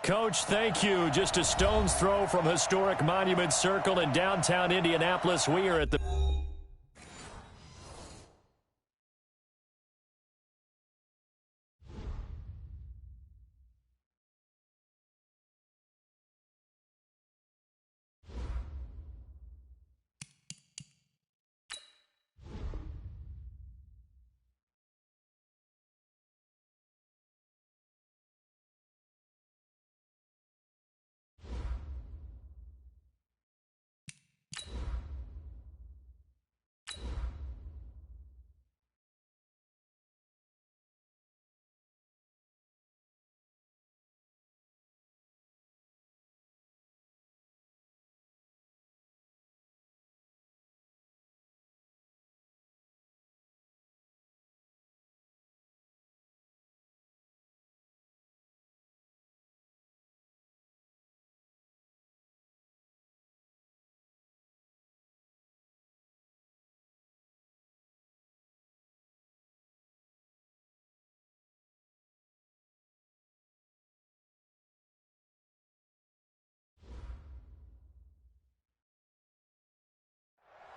Coach, thank you. Just a stone's throw from historic Monument Circle in downtown Indianapolis. We are at the...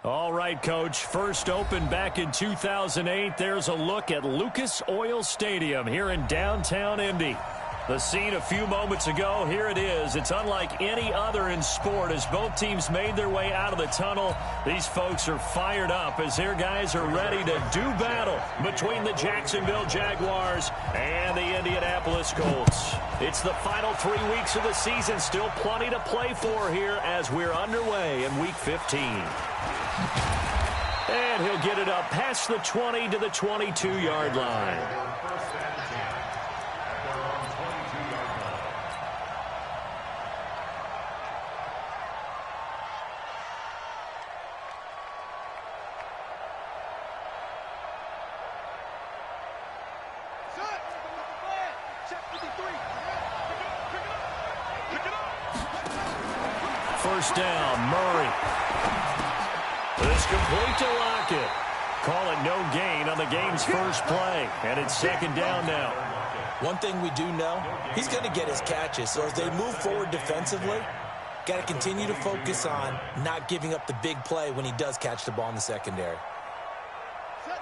All right, Coach. First opened back in 2008. There's a look at Lucas Oil Stadium here in downtown Indy. The scene a few moments ago, here it is. It's unlike any other in sport as both teams made their way out of the tunnel. These folks are fired up as their guys are ready to do battle between the Jacksonville Jaguars and the Indianapolis Colts. It's the final 3 weeks of the season. Still plenty to play for here as we're underway in Week 15. And he'll get it up past the 20 to the 22-yard line. First down, Murray. It's complete to Lockett. Call it no gain on the game's first play. And it's second down now. One thing we do know, he's going to get his catches. So as they move forward defensively, got to continue to focus on not giving up the big play when he does catch the ball in the secondary.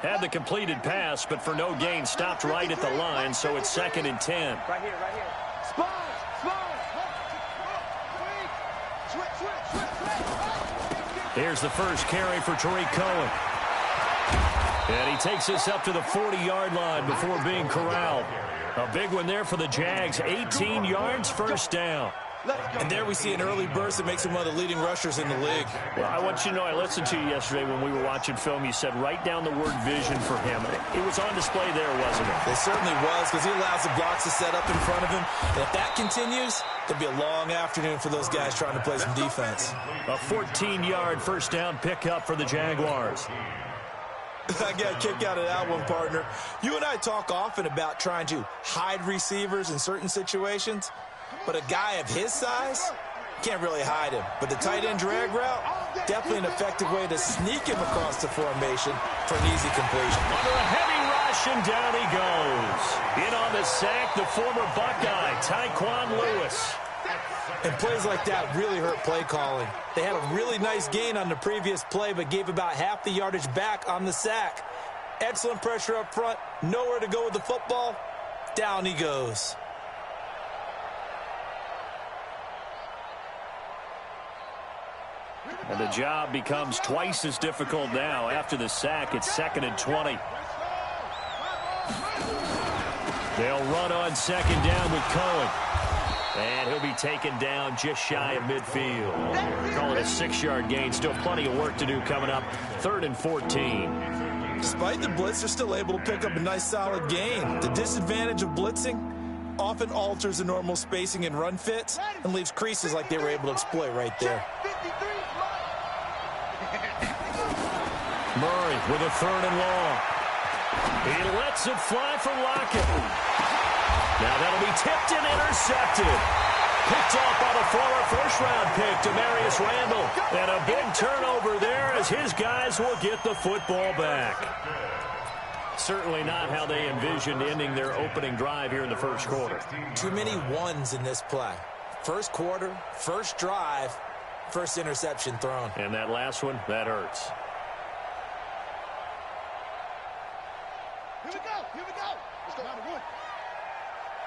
Had the completed pass, but for no gain, stopped right at the line, so it's second and 10. Right here, right here. Spot! Here's the first carry for Tariq Cohen. And he takes us up to the 40-yard line before being corralled. A big one there for the Jags. 18 yards, first down. And there we see an early burst that makes him one of the leading rushers in the league. Well, I want you to know, I listened to you yesterday when we were watching film. You said write down the word vision for him. It was on display there, wasn't it? It certainly was, because he allows the blocks to set up in front of him. And if that continues, it'll be a long afternoon for those guys trying to play some defense. A 14-yard first down pickup for the Jaguars. I got a kick out of that one, partner. You and I talk often about trying to hide receivers in certain situations. But a guy of his size, can't really hide him. But the tight end drag route, definitely an effective way to sneak him across the formation for an easy completion. Under a heavy rush, and down he goes. In on the sack, the former Buckeye, Tyquan Lewis. And plays like that really hurt play calling. They had a really nice gain on the previous play, but gave about half the yardage back on the sack. Excellent pressure up front, nowhere to go with the football. Down he goes. And the job becomes twice as difficult now. After the sack, it's second and 20. They'll run on second down with Cohen. And he'll be taken down just shy of midfield. Call it a 6-yard gain. Still plenty of work to do coming up. Third and 14. Despite the blitz, they're still able to pick up a nice solid gain. The disadvantage of blitzing often alters the normal spacing and run fits and leaves creases like they were able to exploit right there. Murray with a third and long. He lets it fly for Lockett. Now that'll be tipped and intercepted. Picked off by the former first-round pick, Demarius Randall. And a big turnover there as his guys will get the football back. Certainly not how they envisioned ending their opening drive here in the first quarter. Too many ones in this play. First quarter, first drive, first interception thrown. And that last one, that hurts. Here we go. Let's go. Round one.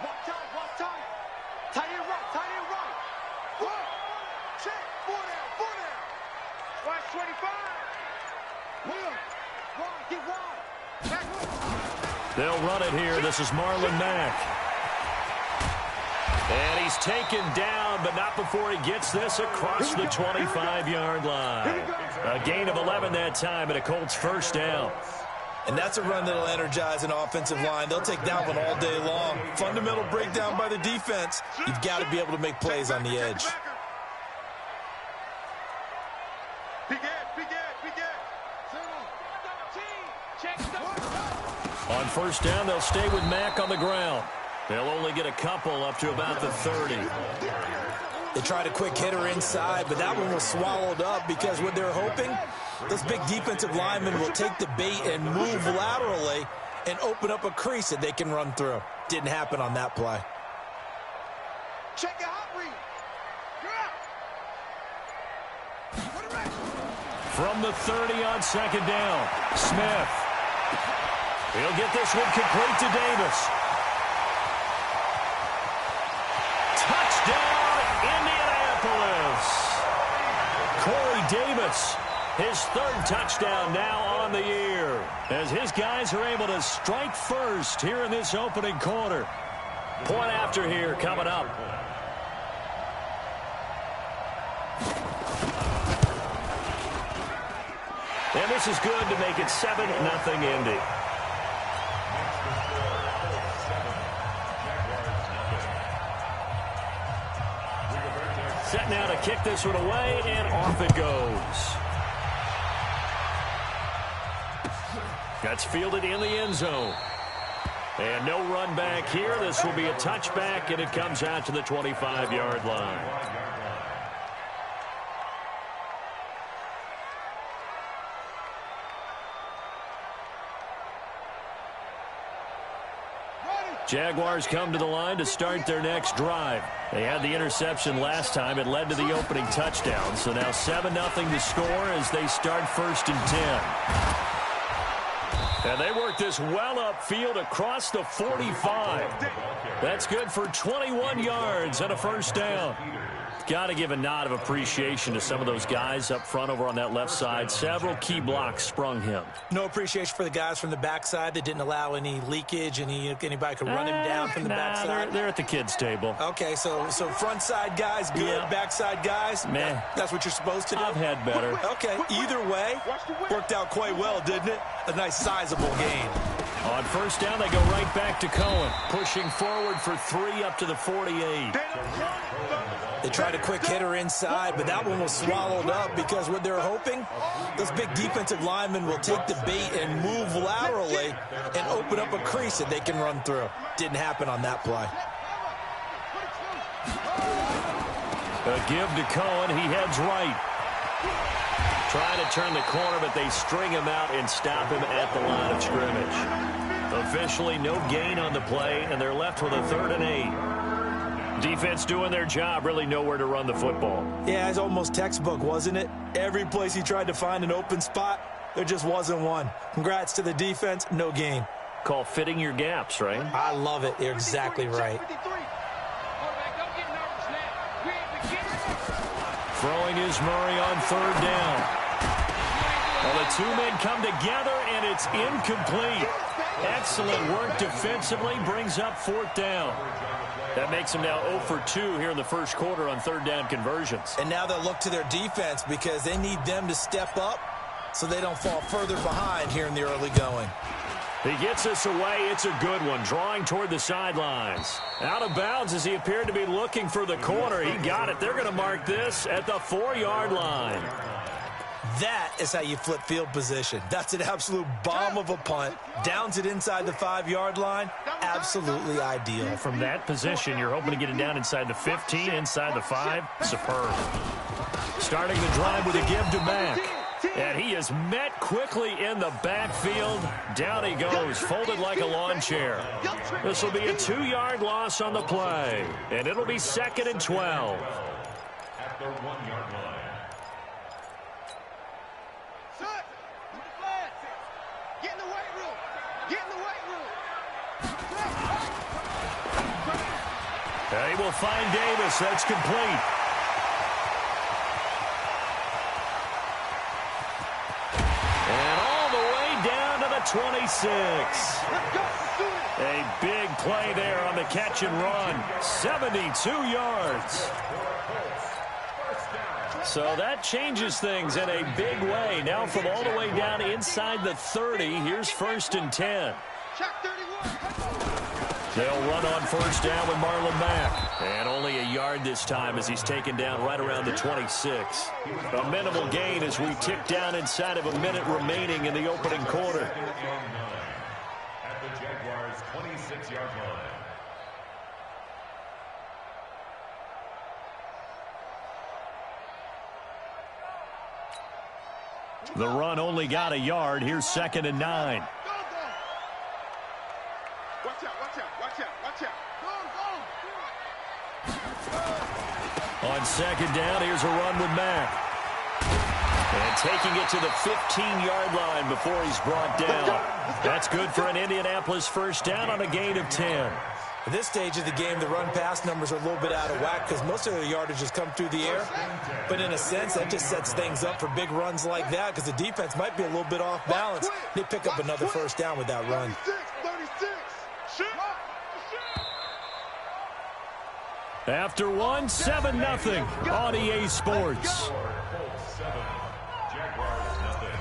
Walk tight. Tight end right. One. Check. Four down. Watch 25. Wide, get wide. Back up. They'll run it here. This is Marlon Mack. And he's taken down, but not before he gets this across the 25-yard line. A gain of 11 that time and a Colts first down. And that's a run that'll energize an offensive line. They'll take that one all day long. Fundamental breakdown by the defense. You've got to be able to make plays on the edge. On first down, they'll stay with Mack on the ground. They'll only get a couple up to about the 30. They tried a quick hitter inside, but that one was swallowed up because what they're hoping, those big defensive linemen will take the bait and move laterally and open up a crease that they can run through. Didn't happen on that play. Check your hot read. You're out. From the 30 on second down, Smith. He'll get this one complete to Davis. Touchdown, Indianapolis. Corey Davis, his third touchdown now on the year, as his guys are able to strike first here in this opening quarter. Point after here coming up. And this is good to make it 7-0 Indy. Set now to kick this one away, and off it goes. That's fielded in the end zone. And no run back here. This will be a touchback, and it comes out to the 25-yard line. Jaguars come to the line to start their next drive. They had the interception last time. It led to the opening touchdown. So now 7-0 to score as they start first and 10. And they work this well upfield across the 45. That's good for 21 yards and a first down. Got to give a nod of appreciation to some of those guys up front over on that left side. Several key blocks sprung him. No appreciation for the guys from the backside that didn't allow any leakage, anybody could run him down from the backside. They're at the kids' table. Okay, so front side guys good, Yeah. Backside guys, Meh. That's what you're supposed to do? I've had better. Okay, either way, worked out quite well, didn't it? A nice sizable gain. On first down, they go right back to Cohen, pushing forward for 3 up to the 48. They tried a quick hitter inside, but that one was swallowed up because what they're hoping, those big defensive linemen will take the bait and move laterally and open up a crease that they can run through. Didn't happen on that play. A give to Cohen. He heads right. Trying to turn the corner, but they string him out and stop him at the line of scrimmage. Officially no gain on the play, and they're left with a 3rd and 8. Defense doing their job, really nowhere to run the football. Yeah, it's almost textbook, wasn't it? Every place he tried to find an open spot, there just wasn't one. Congrats to the defense, no gain. Call fitting your gaps, right? I love it. You're exactly right. Throwing is Murray on 3rd down. Well, the two men come together, and it's incomplete. Excellent work defensively, brings up 4th down. That makes them now 0 for 2 here in the first quarter on 3rd down conversions. And now they'll look to their defense because they need them to step up so they don't fall further behind here in the early going. He gets this away. It's a good one, drawing toward the sidelines. Out of bounds as he appeared to be looking for the corner. He got it. They're going to mark this at the 4-yard line. That is how you flip field position. That's an absolute bomb of a punt. Downs it inside the 5-yard line. Absolutely ideal. From that position, you're hoping to get it down inside the 15, inside the 5. Superb. Starting the drive with a give to Mack. And he is met quickly in the backfield. Down he goes, folded like a lawn chair. This will be a 2-yard loss on the play. And it'll be 2nd and 12. At the 1-yard line. Get in the weight room. Get in the weight room. And he will find Davis. That's complete. And all the way down to the 26. A big play there on the catch and run. 72 yards. So that changes things in a big way. Now from all the way down inside the 30, here's 1st and 10. They'll run on 1st down with Marlon Mack. And only a yard this time as he's taken down right around the 26. A minimal gain as we tick down inside of a minute remaining in the opening quarter. At the Jaguars' 26-yard line. The run only got a yard. Here's 2nd and 9. Watch out, watch out, watch out, watch out. On 2nd down, here's a run with Mack. And taking it to the 15-yard line before he's brought down. That's good for an Indianapolis 1st down on a gain of 10. At this stage of the game, the run-pass numbers are a little bit out of whack because most of their yardage has come through the air. But in a sense, that just sets things up for big runs like that because the defense might be a little bit off balance. They pick up another 1st down with that run. 36. After one, 7-0 on EA Sports. Colts 7, Jaguars nothing.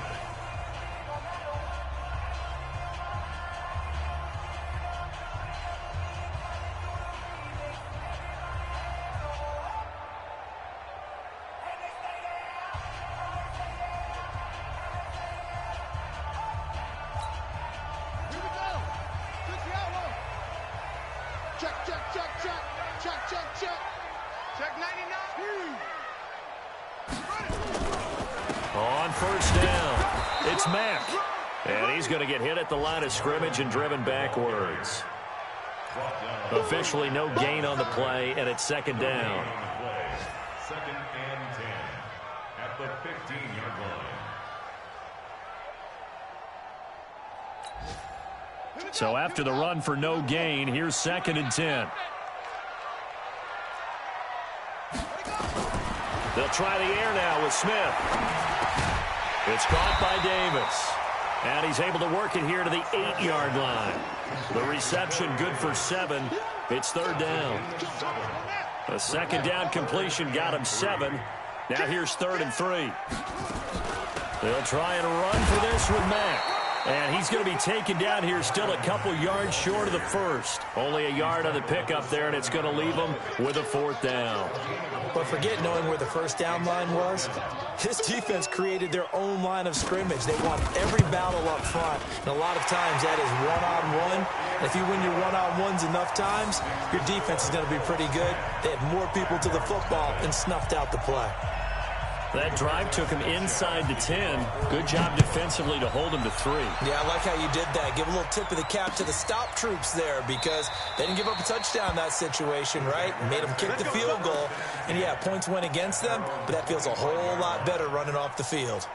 Check 99. On 1st down, it's Mack. And he's going to get hit at the line of scrimmage and driven backwards. Officially no gain on the play, and it's 2nd down. 2nd and 10 at the 15-yard line. So after the run for no gain, here's 2nd and 10. They'll try the air now with Smith. It's caught by Davis. And he's able to work it here to the 8-yard line. The reception good for 7. It's 3rd down. A 2nd down completion got him 7. Now here's 3rd and 3. They'll try and run for this with Mack. And he's going to be taken down here still a couple yards short of the 1st. Only a yard on the pickup there, and it's going to leave him with a 4th down. But forget knowing where the 1st down line was. This defense created their own line of scrimmage. They won every battle up front. And a lot of times that is one-on-one. If you win your one-on-ones enough times, your defense is going to be pretty good. They had more people to the football and snuffed out the play. That drive took him inside the 10. Good job defensively to hold him to 3. Yeah, I like how you did that. Give a little tip of the cap to the stop troops there because they didn't give up a touchdown in that situation, right? Made them kick the field goal. And, yeah, points went against them, but that feels a whole lot better running off the field.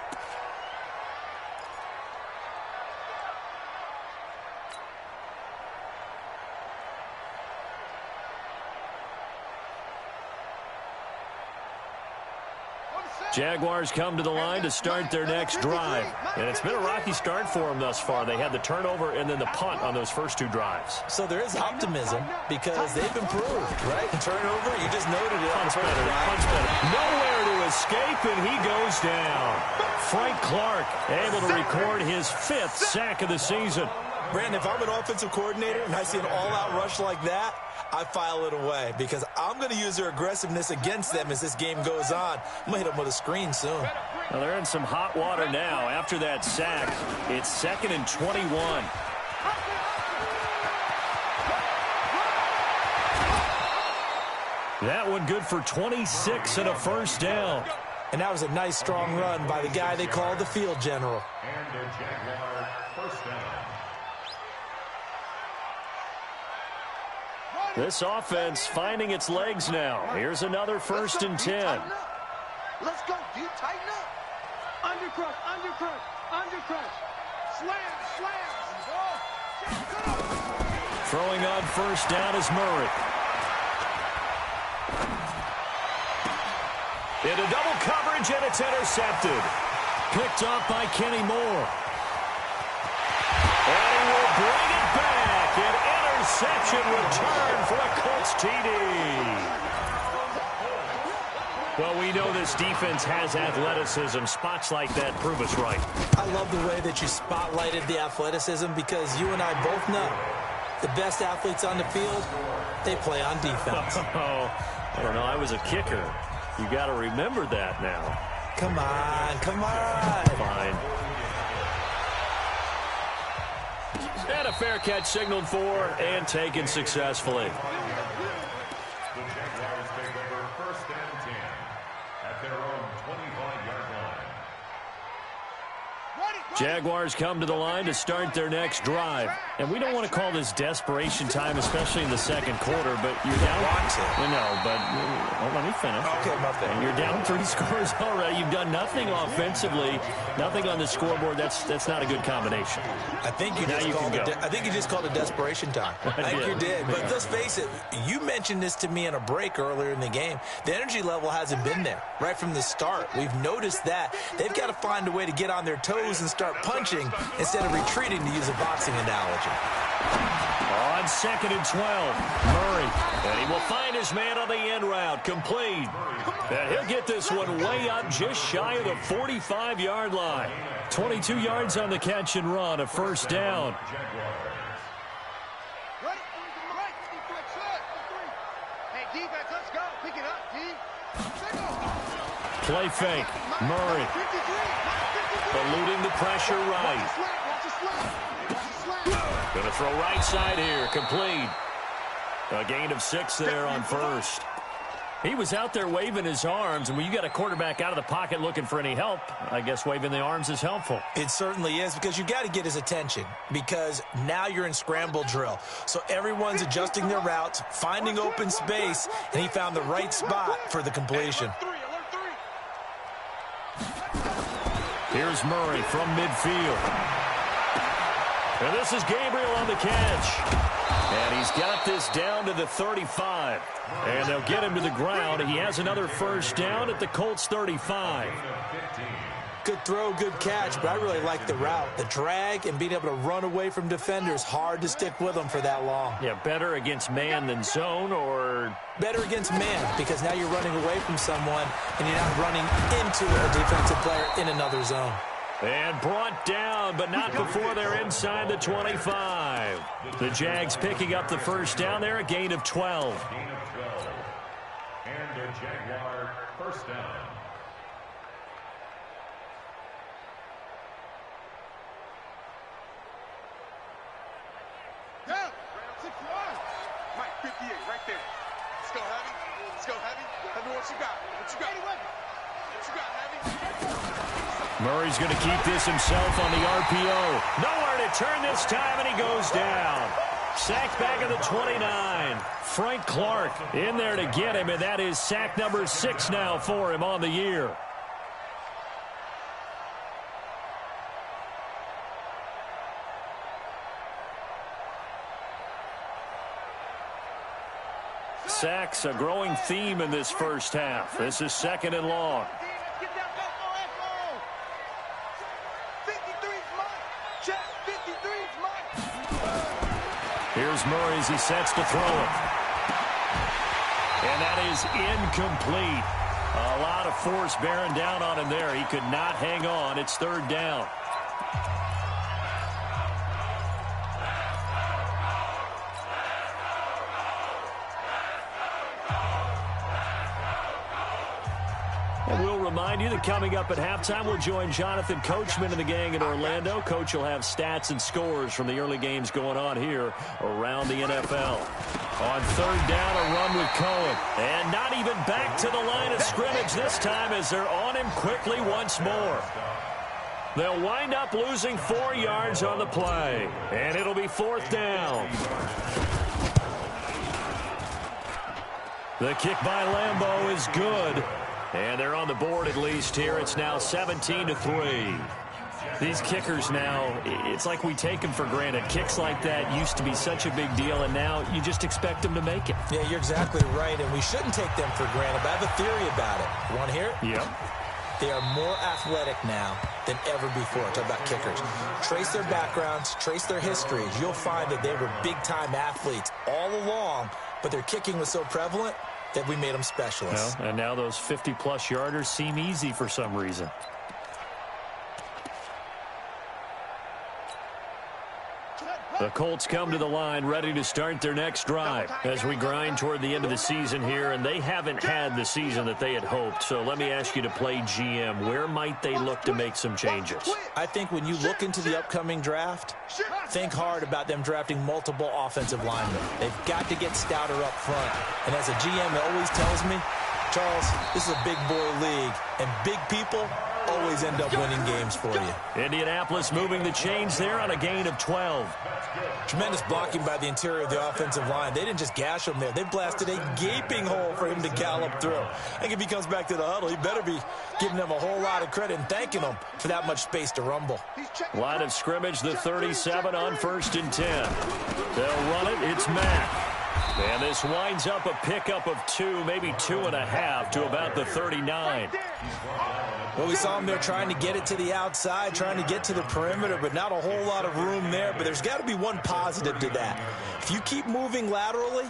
Jaguars come to the line to start their next drive. And it's been a rocky start for them thus far. They had the turnover and then the punt on those first 2 drives. So there is optimism because they've improved, right? Turnover, you just noted it. Punt's better. Nowhere to escape, and he goes down. Frank Clark able to record his 5th sack of the season. Brandon, if I'm an offensive coordinator and I see an all-out rush like that, I file it away because I'm going to use their aggressiveness against them as this game goes on. I'm going to hit them with a screen soon. Well, they're in some hot water now. After that sack, it's 2nd and 21. That one good for 26 and a 1st down. And that was a nice, strong run by the guy they call the field general. And the Jaguar first down. This offense finding its legs now. Here's another 1st and 10. Let's go, D. Tighten up. Undercrush, undercrush, undercrush. Slam, slam. Throwing on 1st down is Murray. Into double coverage, and it's intercepted. Picked off by Kenny Moore. And he will bring it back. An interception return for a Colts TD. Well, we know this defense has athleticism. Spots like that prove us right. I love the way that you spotlighted the athleticism because you and I both know the best athletes on the field, they play on defense. Oh, I don't know. I was a kicker. You got to remember that now. Come on, come on. Fine. And a fair catch signaled for and taken successfully. The Jaguars take over 1st and 10 at their own 25-yard line. Jaguars come to the line to start their next drive. And we don't want to call this desperation time, especially in the second quarter, but you're down. Let me finish. Okay, my thing. And you're down 3 scores already. You've done nothing offensively, nothing on the scoreboard. That's not a good combination. I think you just called it desperation time. I think you did. But let's face it, you mentioned this to me in a break earlier in the game. The energy level hasn't been there right from the start. We've noticed that. They've got to find a way to get on their toes and start punching instead of retreating, to use a boxing analogy. On 2nd and 12, Murray. And he will find his man on the end route. Complete. And he'll get this one way up just shy of the 45-yard line. 22 yards on the catch and run, a 1st down. Hey, defense, let's go. Pick it up, D. Play fake. Murray. Eluding the pressure right. Going to throw right side here. Complete. A gain of 6 there on 1st. He was out there waving his arms, and when you got a quarterback out of the pocket looking for any help, I guess waving the arms is helpful. It certainly is, because you got to get his attention, because now you're in scramble drill. So everyone's adjusting their routes, finding open space, and he found the right spot for the completion. Here's Murray from midfield. And this is Gabriel on the catch. And he's got this down to the 35. And they'll get him to the ground. He has another 1st down at the Colts 35. Good throw, good catch, but I really like the route. The drag and being able to run away from defenders, hard to stick with them for that long. Yeah, better against man than zone, or? Better against man, because now you're running away from someone and you're not running into a defensive player in another zone. And brought down, but not before they're inside the 25. The Jags picking up the 1st down there, a gain of 12. Gain of 12. And the Jaguar 1st down. Down. 6-1. Mike, 58, right there. Let's go, Heavy. Let's go, Heavy. Tell me what you got. What you got? What you got, Heavy? Murray's going to keep this himself on the RPO. Nowhere to turn this time, and he goes down. Sacked back at the 29. Frank Clark in there to get him, and that is sack number 6 now for him on the year. Sacks, a growing theme in this first half. This is 2nd and long. Here's Murray as he sets to throw it. And that is incomplete. A lot of force bearing down on him there. He could not hang on. It's 3rd down. And we'll remind you that coming up at halftime, we'll join Jonathan Coachman and the gang in Orlando. Coach will have stats and scores from the early games going on here around the NFL. On third down, a run with Cohen. And not even back to the line of scrimmage this time as they're on him quickly once more. They'll wind up losing 4 yards on the play. And it'll be fourth down. The kick by Lambeau is good. And they're on the board at least here. It's now 17-3. These kickers now, it's like we take them for granted. Kicks like that used to be such a big deal, and now you just expect them to make it. Yeah, you're exactly right, and we shouldn't take them for granted, but I have a theory about it. You want to hear it? Yep. They are more athletic now than ever before. Talk about kickers. Trace their backgrounds, trace their histories. You'll find that they were big-time athletes all along, but their kicking was so prevalent that we made them specialists. Well, and now those 50-plus yarders seem easy for some reason. The Colts come to the line ready to start their next drive as we grind toward the end of the season here, and they haven't had the season that they had hoped. So let me ask you to play GM. Where might they look to make some changes? I think when you look into the upcoming draft, think hard about them drafting multiple offensive linemen. They've got to get stouter up front. And as a GM that always tells me, Charles, this is a big boy league, and big people always end up winning games for you. Indianapolis moving the chains there on a gain of 12. Tremendous blocking by the interior of the offensive line. They didn't just gash him there. They blasted a gaping hole for him to gallop through. I think if he comes back to the huddle, he better be giving them a whole lot of credit and thanking them for that much space to rumble. Line of scrimmage, the 37 on 1st and 10. They'll run it. It's Mack. And this winds up a pickup of 2, maybe 2.5 to about the 39. Well, we saw him there trying to get it to the outside, trying to get to the perimeter, but not a whole lot of room there. But there's got to be one positive to that. If you keep moving laterally,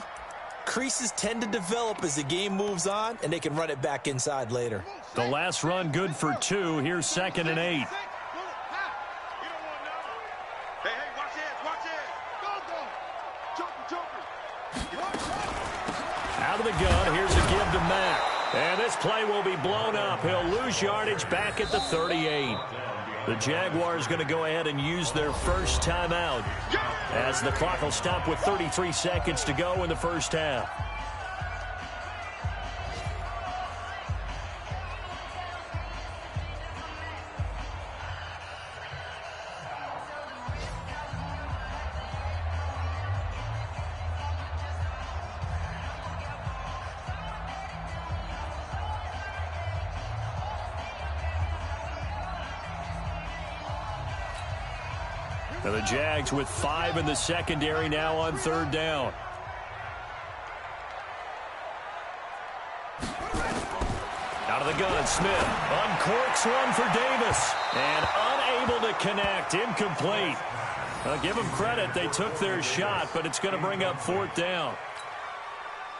creases tend to develop as the game moves on, and they can run it back inside later. The last run good for 2. Here's 2nd and 8. Out of the gun, here's a give to Mack. And this play will be blown up. He'll lose yardage back at the 38. The Jaguars going to go ahead and use their first timeout as the clock will stop with 33 seconds to go in the first half. Now the Jags with 5 in the secondary now on 3rd down. Out of the gun, Smith uncorks one for Davis. And unable to connect, incomplete. I'll give them credit, they took their shot, but it's going to bring up 4th down.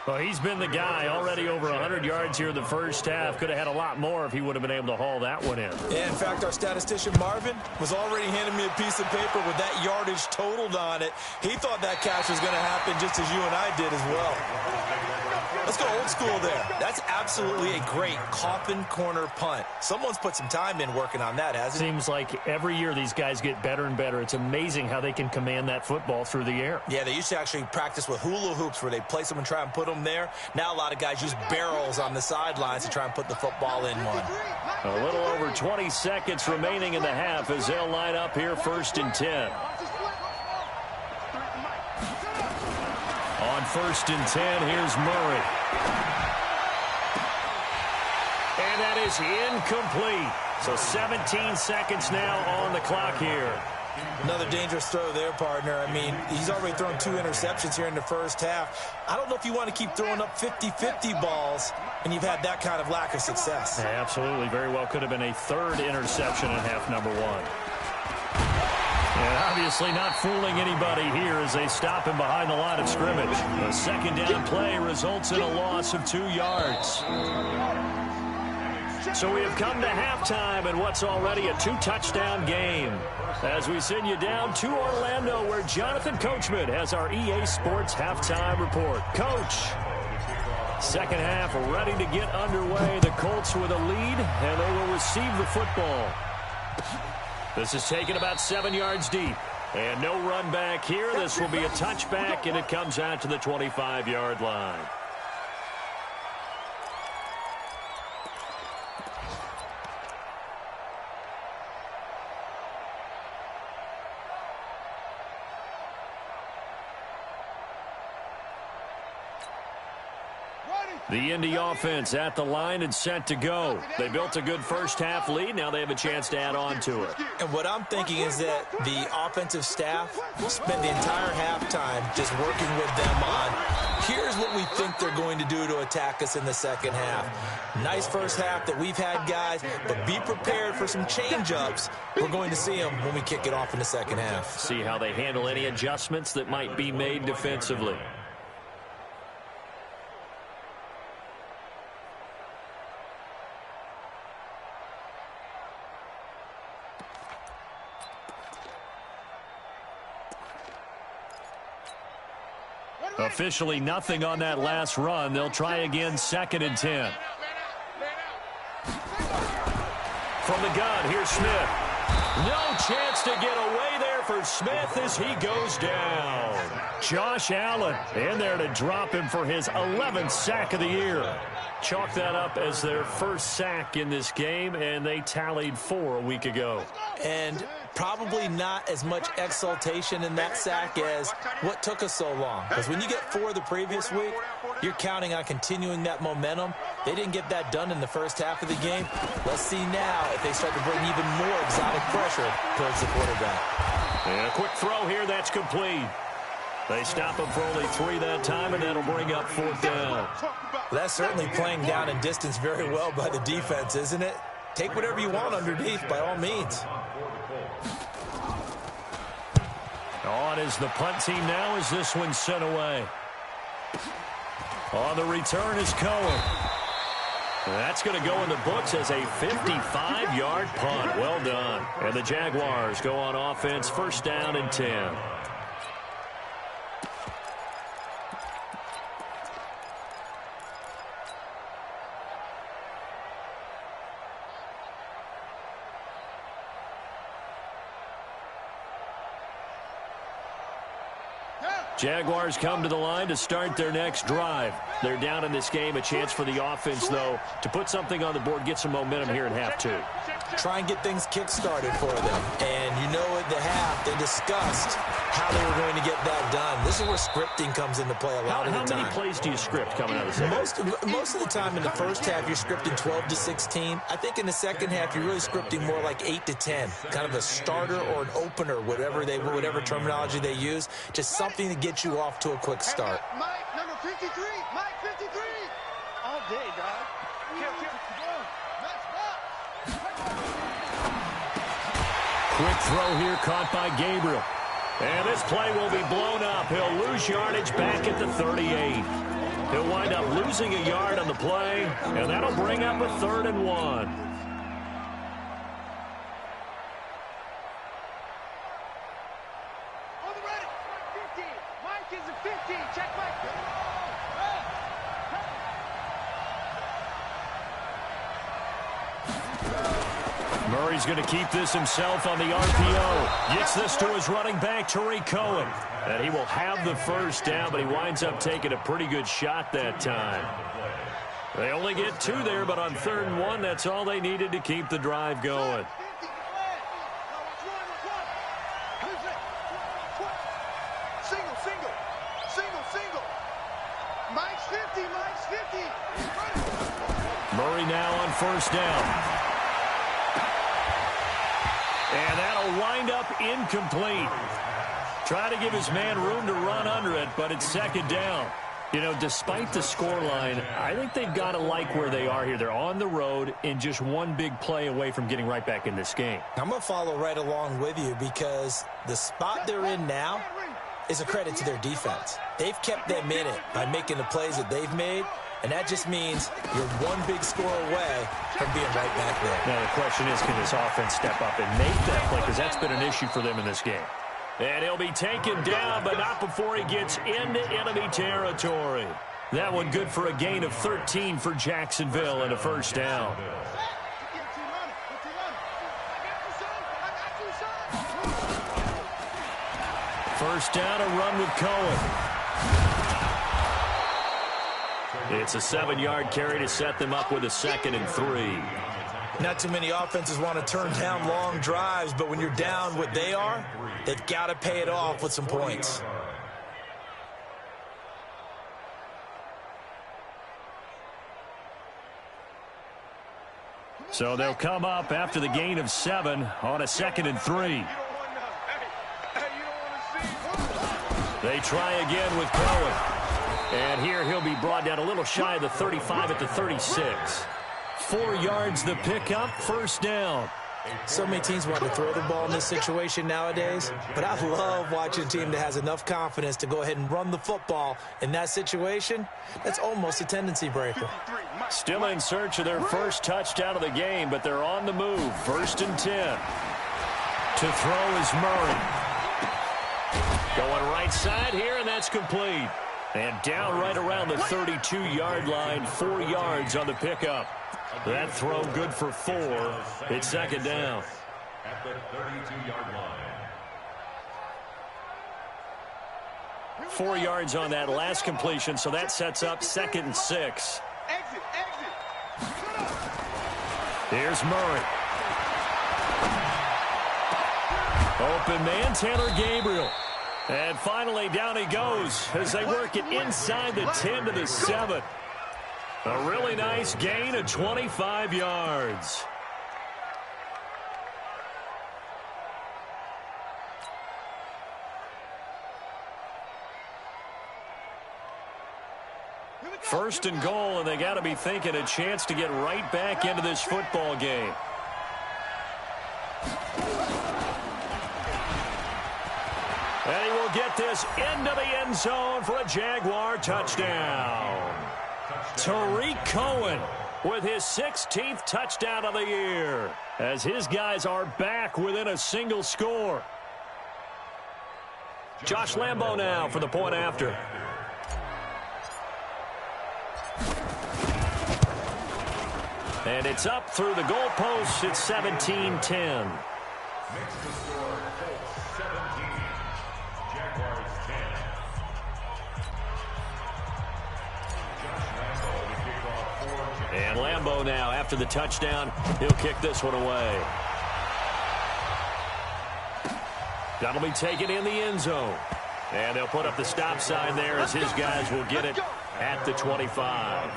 Well, he's been the guy, already over 100 yards here in the first half. Could have had a lot more if he would have been able to haul that one in. Yeah, in fact, our statistician Marvin was already handing me a piece of paper with that yardage totaled on it. He thought that catch was going to happen just as you and I did as well. Let's go old school there. That's absolutely a great coffin corner punt. Someone's put some time in working on that, hasn't it? Seems like every year these guys get better and better. It's amazing how they can command that football through the air. Yeah, they used to actually practice with hula hoops where they place them and try and put them there. Now a lot of guys use barrels on the sidelines to try and put the football in one. A little over 20 seconds remaining in the half as they'll line up here 1st and 10. On 1st and 10, here's Murray. And that is incomplete. So 17 seconds now on the clock here. Another dangerous throw there, partner. I mean, he's already thrown 2 interceptions here in the first half. I don't know if you want to keep throwing up 50-50 balls when you've had that kind of lack of success. Yeah, absolutely. Very well could have been a 3rd interception in half number 1. And obviously not fooling anybody here as they stop him behind the line of scrimmage. A 2nd down play results in a loss of 2 yards. So we have come to halftime in what's already a 2-touchdown game. As we send you down to Orlando, where Jonathan Coachman has our EA Sports halftime report. Coach, second half ready to get underway. The Colts with a lead, and they will receive the football. This is taken about 7 yards deep. And no run back here. This will be a touchback, and it comes out to the 25-yard line. The Indy offense at the line and set to go. They built a good first-half lead. Now they have a chance to add on to it. And what I'm thinking is that the offensive staff spent the entire halftime just working with them on, here's what we think they're going to do to attack us in the second half. Nice first half that we've had, guys, but be prepared for some change-ups. We're going to see them when we kick it off in the second half. See how they handle any adjustments that might be made defensively. Officially nothing on that last run. They'll try again, 2nd and 10. From the gun, here's Smith. No chance to get away there for Smith as he goes down. Josh Allen in there to drop him for his 11th sack of the year. Chalk that up as their first sack in this game, and they tallied 4 a week ago. And probably not as much exultation in that sack as what took us so long. Because when you get 4 the previous week, you're counting on continuing that momentum. They didn't get that done in the first half of the game. Let's see now if they start to bring even more exotic pressure towards the quarterback. And a quick throw here, that's complete. They stop him for only 3 that time, and that'll bring up 4th down. That's certainly playing down in distance very well by the defense, isn't it? Take whatever you want underneath, by all means. On is the punt team now as this one's sent away. On the return is Cohen. That's going to go in the books as a 55-yard punt. Well done. And the Jaguars go on offense, 1st down and 10. Jaguars come to the line to start their next drive. They're down in this game. A chance for the offense, though, to put something on the board, get some momentum here in half 2. Try and get things kick-started for them. And you know at the half, they discussed how they were going to get that done. This is where scripting comes into play a lot of the time. How many plays do you script coming out of the second? Most of the time in the first half, you're scripting 12 to 16. I think in the second half, you're really scripting more like 8 to 10. Kind of a starter or an opener, whatever terminology they use. Just something to get you off to a quick start. Mike, number 53. Mike, 53. All day, dog. Quick throw here caught by Gabriel. And this play will be blown up. He'll lose yardage back at the 38. He'll wind up losing a yard on the play, and that'll bring up a 3rd and 1. Murray's going to keep this himself on the RPO. Gets this to his running back, Tariq Cohen. And he will have the 1st down, but he winds up taking a pretty good shot that time. They only get 2 there, but on 3rd and 1, that's all they needed to keep the drive going. Murray now on 1st down. And that'll wind up incomplete. Try to give his man room to run under it, but it's 2nd down. You know, despite the scoreline, I think they've got to like where they are here. They're on the road and just one big play away from getting right back in this game. I'm going to follow right along with you because the spot they're in now is a credit to their defense. They've kept them in it by making the plays that they've made. And that just means you're one big score away from being right back there. Now, the question is, can this offense step up and make that play? Because that's been an issue for them in this game. And he'll be taken down, but not before he gets into enemy territory. That one good for a gain of 13 for Jacksonville and a 1st down. First down, a run with Cohen. It's a 7-yard carry to set them up with a 2nd and 3. Not too many offenses want to turn down long drives, but when you're down what they are, they've got to pay it off with some points. So they'll come up after the gain of 7 on a 2nd and 3. They try again with Cohen. And here he'll be brought down a little shy of the 35 at the 36. 4 yards the pickup, first down. So many teams want to throw the ball in this situation nowadays, but I love watching a team that has enough confidence to go ahead and run the football in that situation. That's almost a tendency breaker. Still in search of their first touchdown of the game, but they're on the move. 1st and 10. To throw is Murray. Going right side here, and that's complete. And down right around the 32-yard line, 4 yards on the pickup. That throw good for 4. It's 2nd down. At the 32-yard line. 4 yards on that last completion, so that sets up 2nd and 6. Here's Murray. Open man, Taylor Gabriel. And finally, down he goes as they work it inside the 10 to the 7. A really nice gain of 25 yards. First and goal, and they got to be thinking a chance to get right back into this football game. And he will get this into the end zone for a Jaguar touchdown. Tariq Cohen with his 16th touchdown of the year as his guys are back within a single score. Josh Lambo now for the point after. And it's up through the goalposts. It's 17-10. Makes the score Colts 17, Jaguars 10. Josh Lambo to kick off for Jaguars. And Lambo now, after the touchdown, he'll kick this one away. That'll be taken in the end zone. And they'll put up the stop sign there as his guys will get it at the 25.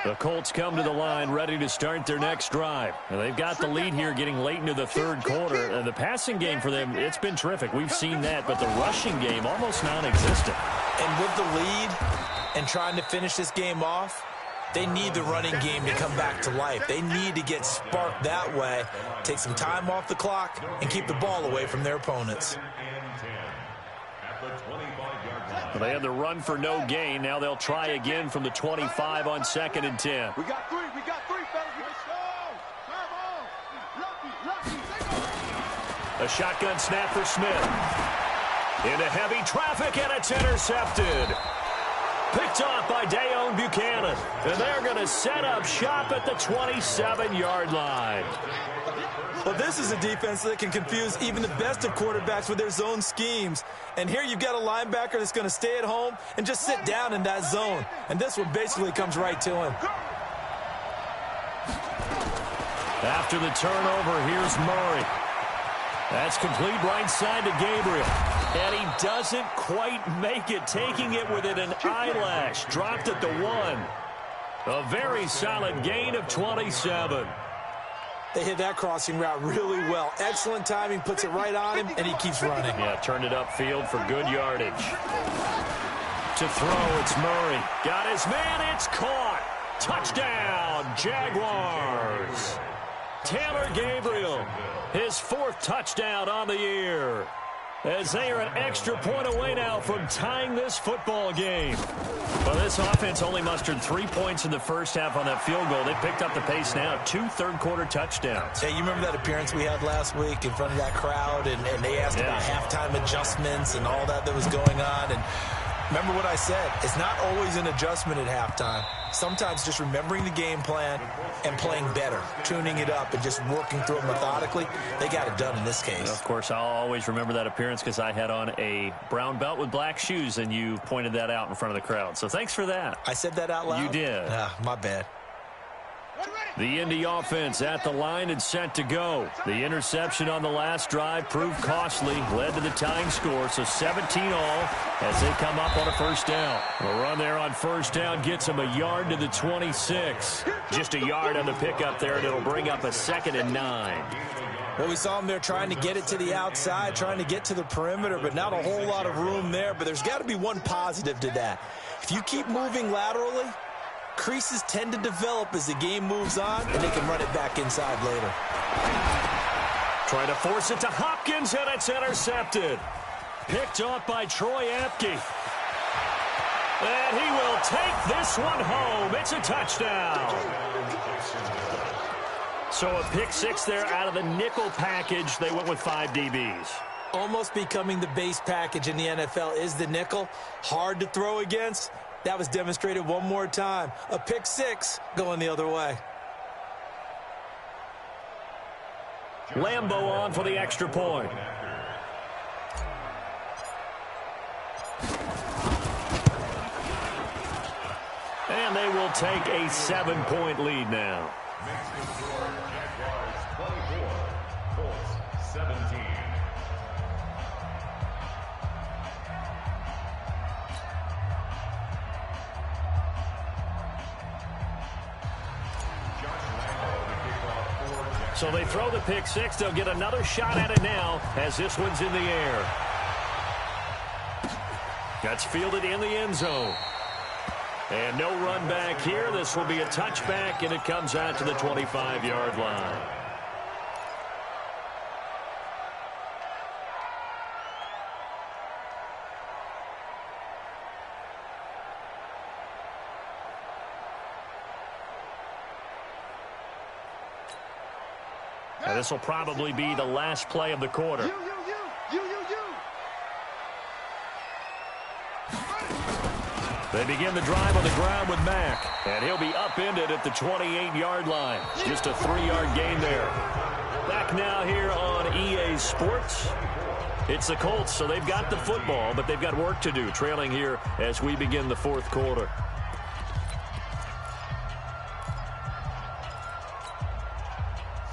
The Colts come to the line ready to start their next drive. And they've got the lead here getting late into the third quarter. And the passing game for them, it's been terrific. We've seen that, but the rushing game almost non-existent. And with the lead and trying to finish this game off, they need the running game to come back to life. They need to get sparked that way, take some time off the clock, and keep the ball away from their opponents. They had the run for no gain. Now they'll try again from the 25 on 2nd and 10. We got three, fellas. Let's go. A shotgun snap for Smith. Into heavy traffic, and it's intercepted. Picked off by Dayon Buchanan. And they're going to set up shop at the 27-yard line. Well, this is a defense that can confuse even the best of quarterbacks with their zone schemes. And here you've got a linebacker that's going to stay at home and just sit down in that zone. And this one basically comes right to him. After the turnover, here's Murray. That's complete right side to Gabriel. And he doesn't quite make it, taking it within an eyelash. Dropped at the 1. A very solid gain of 27. They hit that crossing route really well. Excellent timing, puts it right on him, and he keeps running. Yeah, turned it upfield for good yardage. To throw, it's Murray. Got his man, it's caught. Touchdown, Jaguars. Taylor Gabriel, his 4th touchdown on the year. as they are an extra point away now from tying this football game. Well, this offense only mustered 3 points in the first half on that field goal. They picked up the pace now, 2 third-quarter touchdowns. Hey, you remember that appearance we had last week in front of that crowd, and they asked about halftime adjustments and all that was going on, and remember what I said. It's not always an adjustment at halftime. Sometimes just remembering the game plan and playing better, tuning it up and just working through it methodically. They got it done in this case. Of course, I'll always remember that appearance because I had on a brown belt with black shoes, and you pointed that out in front of the crowd. So thanks for that. I said that out loud? You did. My bad. The Indy offense at the line and set to go. The interception on the last drive proved costly, led to the tying score, so 17 all as they come up on a first down. A run there on first down gets them a yard to the 26. Just a yard on the pickup there, and it'll bring up a 2nd and 9. Well, we saw them there trying to get it to the outside, trying to get to the perimeter, but not a whole lot of room there. But there's got to be one positive to that. If you keep moving laterally, creases tend to develop as the game moves on, and they can run it back inside later. Trying to force it to Hopkins, and it's intercepted. Picked off by Troy Apke. And he will take this one home. It's a touchdown. So a pick 6 there out of the nickel package. They went with 5 DBs. Almost becoming the base package in the NFL is the nickel. Hard to throw against. That was demonstrated one more time. A pick 6 going the other way. Lambeau on for the extra point. And they will take a 7-point lead now. Jaguars 24, Colts 17. So they throw the pick 6. They'll get another shot at it now as this one's in the air. That's fielded in the end zone. And no run back here. This will be a touchback, and it comes out to the 25-yard line. Now, this will probably be the last play of the quarter. They begin the drive on the ground with Mack, and he'll be upended at the 28-yard line. Just a 3-yard gain there. Back now here on EA Sports. It's the Colts, so they've got the football, but they've got work to do, trailing here as we begin the fourth quarter.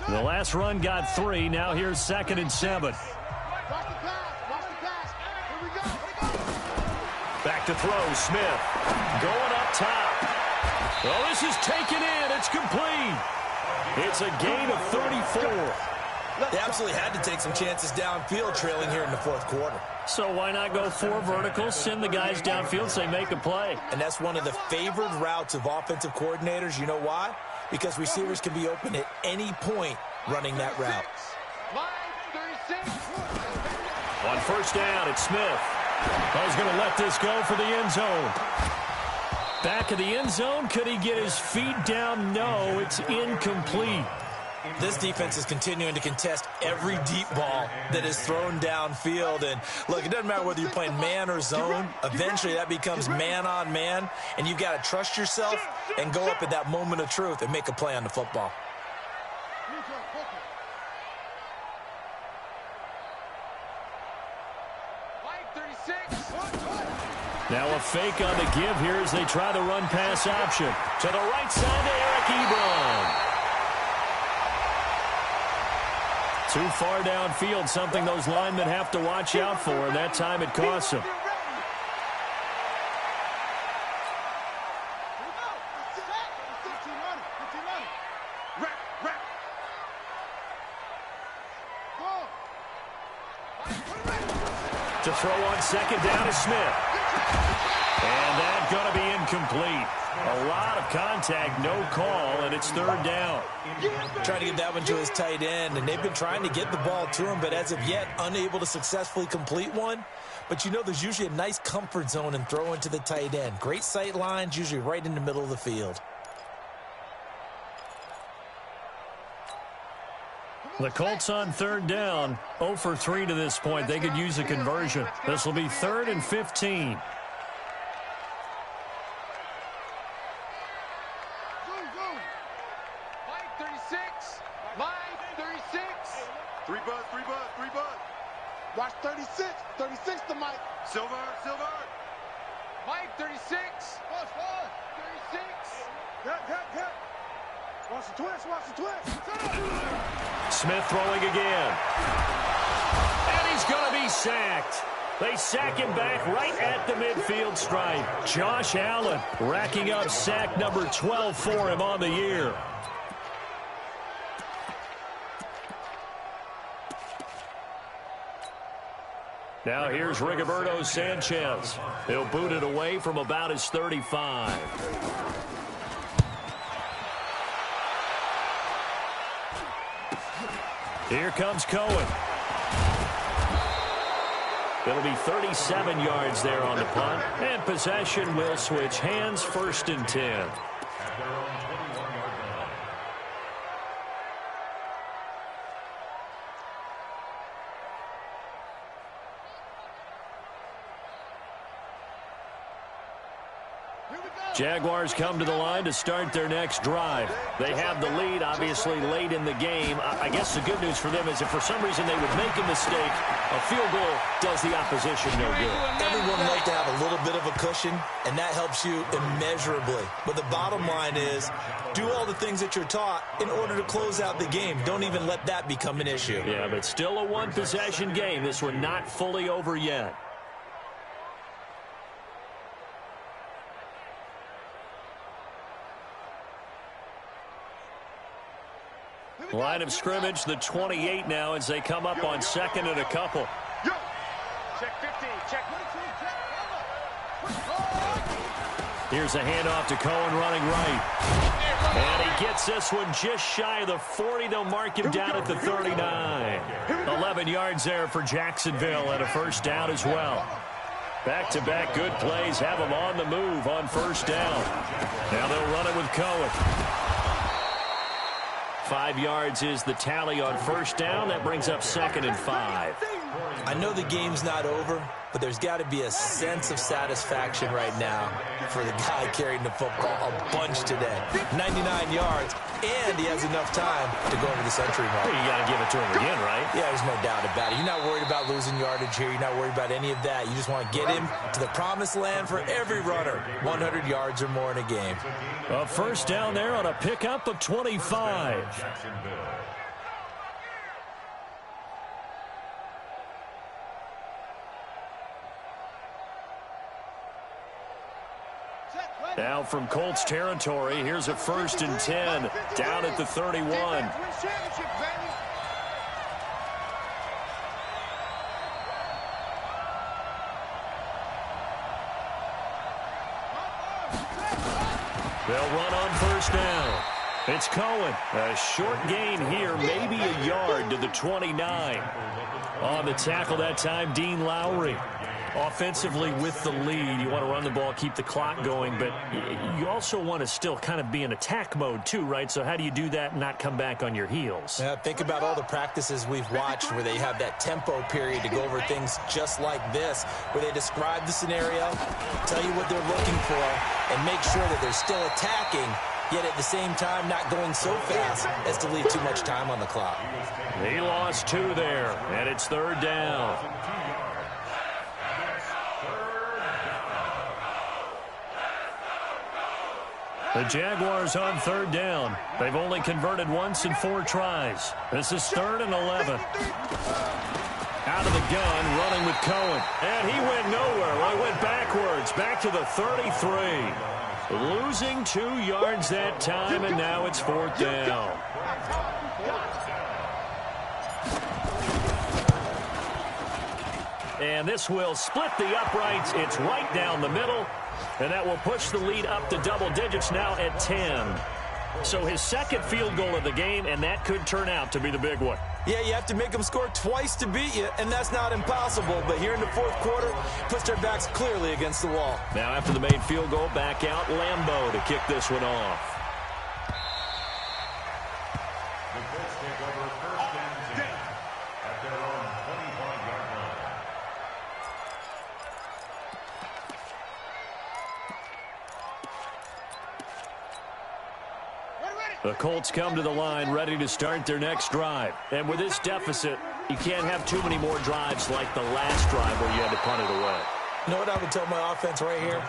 The last run got 3. Now here's 2nd and 7. Back to throw, Smith. Going up top. Oh, this is taken in. It's complete. It's a gain of 34. They absolutely had to take some chances downfield trailing here in the fourth quarter. So why not go 4 verticals, send the guys downfield, say make a play. And that's one of the favored routes of offensive coordinators. You know why? Because receivers can be open at any point running that route. On first down, it's Smith. He's going to let this go for the end zone. Back of the end zone. Could he get his feet down? No, it's incomplete. This defense is continuing to contest every deep ball that is thrown downfield. And look, it doesn't matter whether you're playing man or zone. Eventually that becomes man on man. And you've got to trust yourself and go up at that moment of truth and make a play on the football. Now a fake on the give here as they try the run-pass option. To the right side to Eric Ebron. Too far downfield, something those linemen have to watch out for, and that time it costs them. To throw on second down is Smith. And that's going to be incomplete. A lot of contact, no call, and it's third down. Trying to get that one to his tight end, and they've been trying to get the ball to him, but as of yet, unable to successfully complete one. But you know there's usually a nice comfort zone in throwing to the tight end. Great sight lines, usually right in the middle of the field. The Colts on third down, 0 for 3 to this point. They could use a conversion. This will be 3rd and 15. Mike 36. Mike 36. 3 bud. Watch 36. 36 to Mike. Silver. Mike 36. 36. Get. Watch the twist. Smith throwing again. And he's going to be sacked. They sack him back right at the midfield stripe. Josh Allen racking up sack number 12 for him on the year. Now here's Rigoberto Sanchez. He'll boot it away from about his 35. Here comes Cohen. It'll be 37 yards there on the punt. And possession will switch hands, 1st and 10. Jaguars come to the line to start their next drive. They have the lead, obviously, late in the game. I guess the good news for them is if for some reason they would make a mistake, a field goal does the opposition no good. Everyone likes to have a little bit of a cushion, and that helps you immeasurably. But the bottom line is, do all the things that you're taught in order to close out the game. Don't even let that become an issue. Yeah, but still a one-possession game. This one not fully over yet. Line of scrimmage, the 28 now as they come up on 2nd and a couple. Check 15. Check. Here's a handoff to Cohen running right. And he gets this one just shy of the 40. They'll mark him down at the 39. 11 yards there for Jacksonville and a 1st down as well. Back-to-back good plays have them on the move on 1st down. Now they'll run it with Cohen. 5 yards is the tally on 1st down. That brings up 2nd and 5. I know the game's not over, but there's got to be a sense of satisfaction right now for the guy carrying the football a bunch today. 99 yards, and he has enough time to go over the century mark. Well, you got to give it to him again, right? Yeah, there's no doubt about it. You're not worried about losing yardage here. You're not worried about any of that. You just want to get him to the promised land for every runner. 100 yards or more in a game. A 1st down there on a pickup of 25. Now from Colts territory, here's a 1st and 10 down at the 31. They'll run on 1st down. It's Cohen. A short gain here, maybe a yard to the 29. On the tackle that time, Dean Lowry. Offensively with the lead, you want to run the ball, keep the clock going, but you also want to still kind of be in attack mode too, right? So how do you do that and not come back on your heels? Yeah, think about all the practices we've watched where they have that tempo period to go over things just like this, where they describe the scenario, tell you what they're looking for, and make sure that they're still attacking, yet at the same time not going so fast as to leave too much time on the clock. He lost 2 there, and it's 3rd down. The Jaguars on 3rd down. They've only converted once in 4 tries. This is 3rd and 11. Out of the gun, running with Cohen. And he went nowhere. Well, he went backwards, back to the 33. Losing 2 yards that time, and now it's 4th down. And this will split the uprights. It's right down the middle. And that will push the lead up to double digits now at 10. So his second field goal of the game, and that could turn out to be the big one. Yeah, you have to make them score twice to beat you, and that's not impossible. But here in the fourth quarter, puts their backs clearly against the wall. Now after the made field goal, back out Lambeau to kick this one off. The Colts take over first and 10 at their own 25-yard line. The Colts come to the line ready to start their next drive. And with this deficit, you can't have too many more drives like the last drive where you had to punt it away. You know what I would tell my offense right here?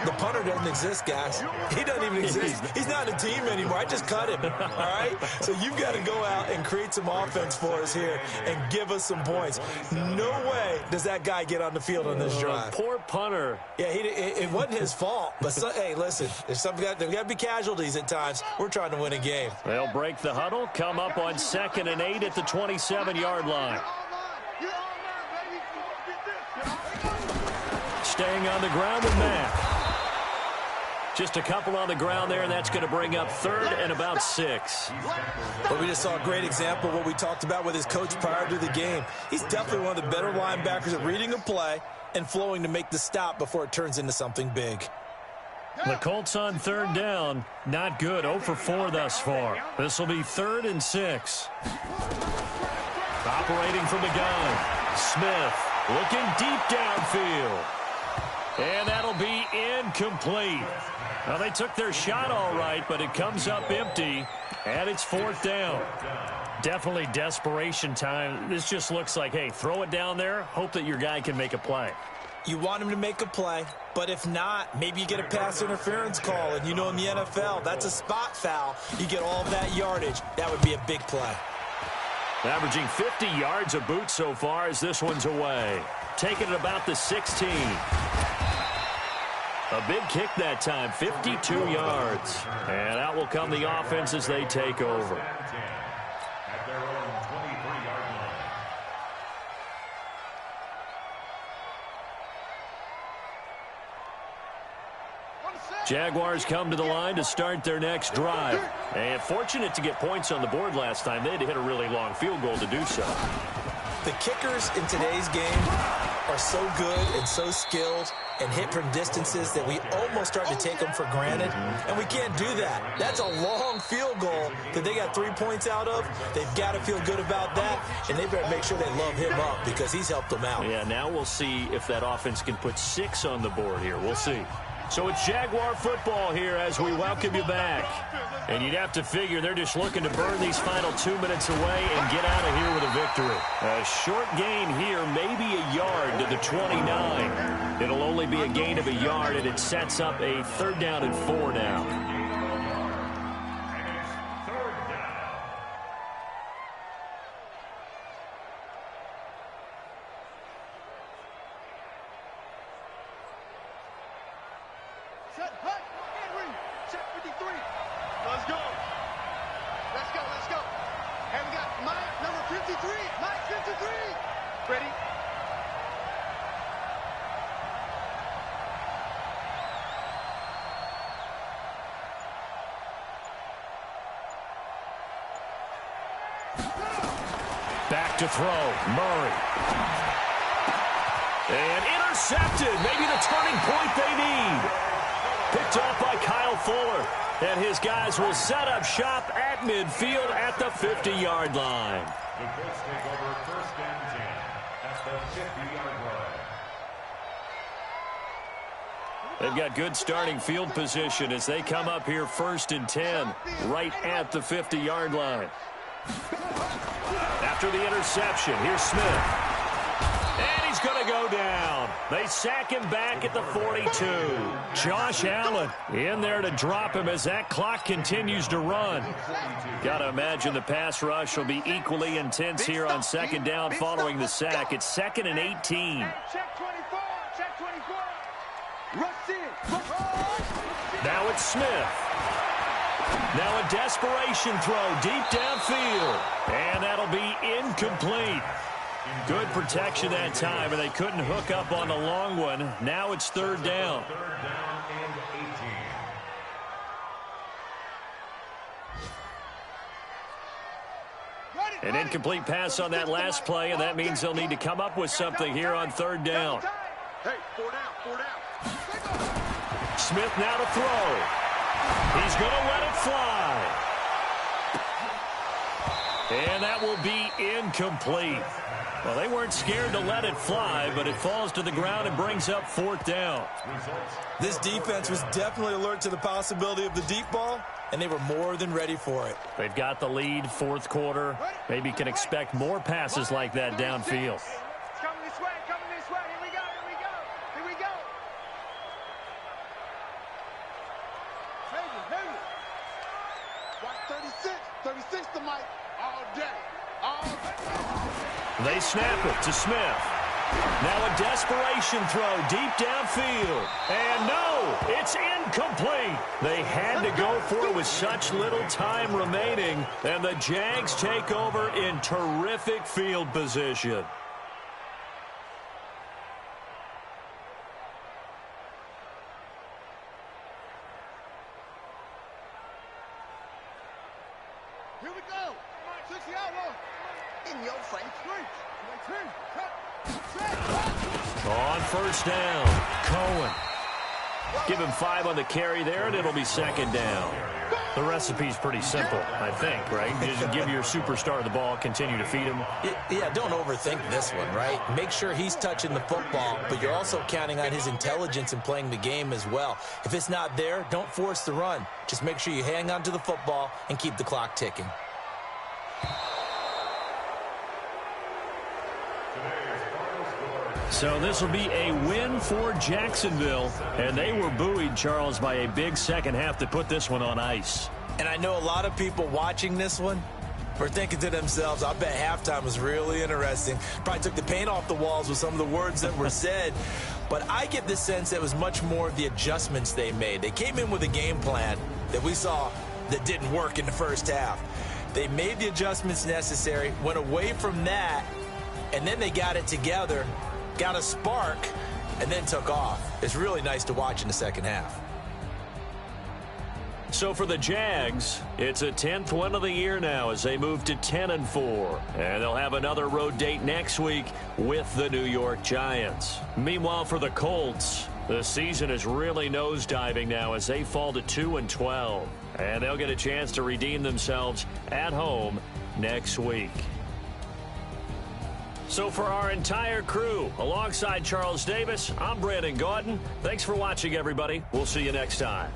The punter doesn't exist, guys. He doesn't even exist. He's not a team anymore. I just cut him, all right? So you've got to go out and create some offense for us here and give us some points. No way does that guy get on the field on this drive. Poor punter. Yeah, it wasn't his fault. But, hey, listen, there's got to be casualties at times. We're trying to win a game. They'll break the huddle, come up on 2nd and 8 at the 27-yard line. Staying on the ground with Mack. Just a couple on the ground there, and that's going to bring up 3rd and about 6. But we just saw a great example of what we talked about with his coach prior to the game. He's definitely one of the better linebackers at reading a play and flowing to make the stop before it turns into something big. The Colts on 3rd down. Not good. 0 for 4 thus far. This will be 3rd and 6. Operating from the gun. Smith looking deep downfield. And that'll be incomplete. Now, they took their shot all right, but it comes up empty, and it's 4th down. Definitely desperation time. This just looks like, hey, throw it down there, hope that your guy can make a play. You want him to make a play, but if not, maybe you get a pass interference call, and you know in the NFL, that's a spot foul. You get all of that yardage. That would be a big play. Averaging 50 yards a boot so far as this one's away. Taking it about the 16. A big kick that time, 52 yards. And out will come the offense as they take over. At their own 23-yard line. Jaguars come to the line to start their next drive. And fortunate to get points on the board last time. They had to hit a really long field goal to do so. The kickers in today's game are so good and so skilled and hit from distances that we almost start to take them for granted, and we can't do that. That's a long field goal that they got 3 points out of. They've got to feel good about that, and they better make sure they love him up because he's helped them out. Yeah, now we'll see if that offense can put 6 on the board here. We'll see. So it's Jaguar football here as we welcome you back. And you'd have to figure they're just looking to burn these final 2 minutes away and get out of here with a victory. A short gain here, maybe a yard to the 29. It'll only be a gain of a yard, and it sets up a 3rd down and 4 now. Back to throw, Murray. And intercepted, maybe the turning point they need. Picked off by Kyle Fuller. And his guys will set up shop at midfield at the 50-yard line. The Colts take over first and 10 at the 50-yard line. They've got good starting field position as they come up here 1st and 10 right at the 50-yard line. After the interception, here's Smith. And he's going to go down. They sack him back at the 42. Josh Allen in there to drop him as that clock continues to run. Got to imagine the pass rush will be equally intense here on 2nd down following the sack. It's 2nd and 18. Check 24. Check 24. Rush in. Now it's Smith. Now a desperation throw deep downfield. And that'll be incomplete. Good protection that time, and they couldn't hook up on the long one. Now it's third down. Third down and 18. An incomplete pass on that last play, and that means they'll need to come up with something here on third down. Hey, 4 down. Smith now to throw. He's going to let it fly. And that will be incomplete. Well, they weren't scared to let it fly, but it falls to the ground and brings up fourth down. This defense was definitely alert to the possibility of the deep ball, and they were more than ready for it. They've got the lead, fourth quarter. Maybe can expect more passes like that downfield. Coming this way. Here we go. Baby. Watch 36 to Mike. All day. They snap it to Smith. Now a desperation throw deep downfield. And no, it's incomplete. They had to go for it with such little time remaining. And the Jags take over in terrific field position. Here we go. 60 out. In your face. On first down, Cohen. Give him 5 on the carry there, and it'll be second down. The recipe's pretty simple, I think, right? Just give your superstar the ball, continue to feed him. Yeah, don't overthink this one, right? Make sure he's touching the football, but you're also counting on his intelligence in playing the game as well. If it's not there, don't force the run. Just make sure you hang on to the football and keep the clock ticking. So this will be a win for Jacksonville, and they were buoyed, Charles, by a big second half to put this one on ice. And I know a lot of people watching this one were thinking to themselves, I bet halftime was really interesting. Probably took the paint off the walls with some of the words that were said. But I get the sense that it was much more of the adjustments they made. They came in with a game plan that we saw that didn't work in the first half. They made the adjustments necessary, went away from that, and then they got it together, got a spark, and then took off. It's really nice to watch in the second half. So for the Jags, it's a 10th win of the year now as they move to 10-4. And they'll have another road date next week with the New York Giants. Meanwhile, for the Colts, the season is really nosediving now as they fall to 2-12. And they'll get a chance to redeem themselves at home next week. So for our entire crew, alongside Charles Davis, I'm Brandon Gaudin. Thanks for watching, everybody. We'll see you next time.